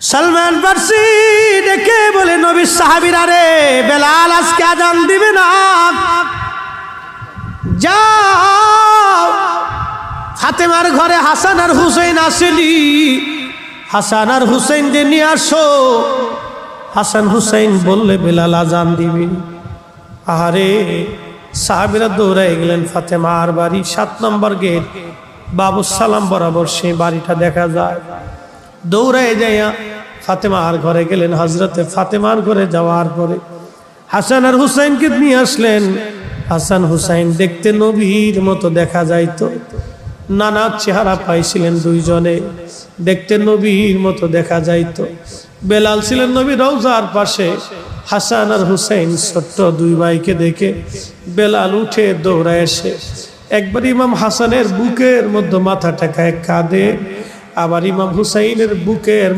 সালমান ফারসি ডেকে বলে, নবীর সাহাবীরা রে, বেলাল আজকে আজান দিবে না, যাও ফাতেমার ঘরে হাসান আর হুসাইন আসেনি, হাসান আর হুসাইন কে নিয়ে আসো। হাসান হুসাইন বললে বেলাল আজান দিবে। আরে সাহাবীরা দৌড়ায় গেলেন ফাতেমার বাড়ি, 7 নম্বর গেট, বাবুস সালাম বরাবর সেই বাড়িটা দেখা যায়। দৌড়ায় যাইয়া ফাতেমার ঘরে গেলেন। হযরতে ফাতেমার ঘরে যাওয়ার পরে হাসান আর হুসাইনকে নিয়ে আসলেন। হাসান হুসাইন দেখতে নবীর মতো দেখা যাইতো, নানা চেহারা পাইছিলেন দুইজনে, দেখতে নবীর মতো দেখা যাইতো। বেলাল ছিলেন নবীর রওজার পাশে। হাসান আর হুসাইন ছোট্ট দুই ভাইকে দেখে বেলাল উঠে দৌড়ায় এসে একবার ইমাম হাসানের বুকের মধ্যে মাথা টেকায় কাঁদে, আবার ইমাম হুসাইনের বুকের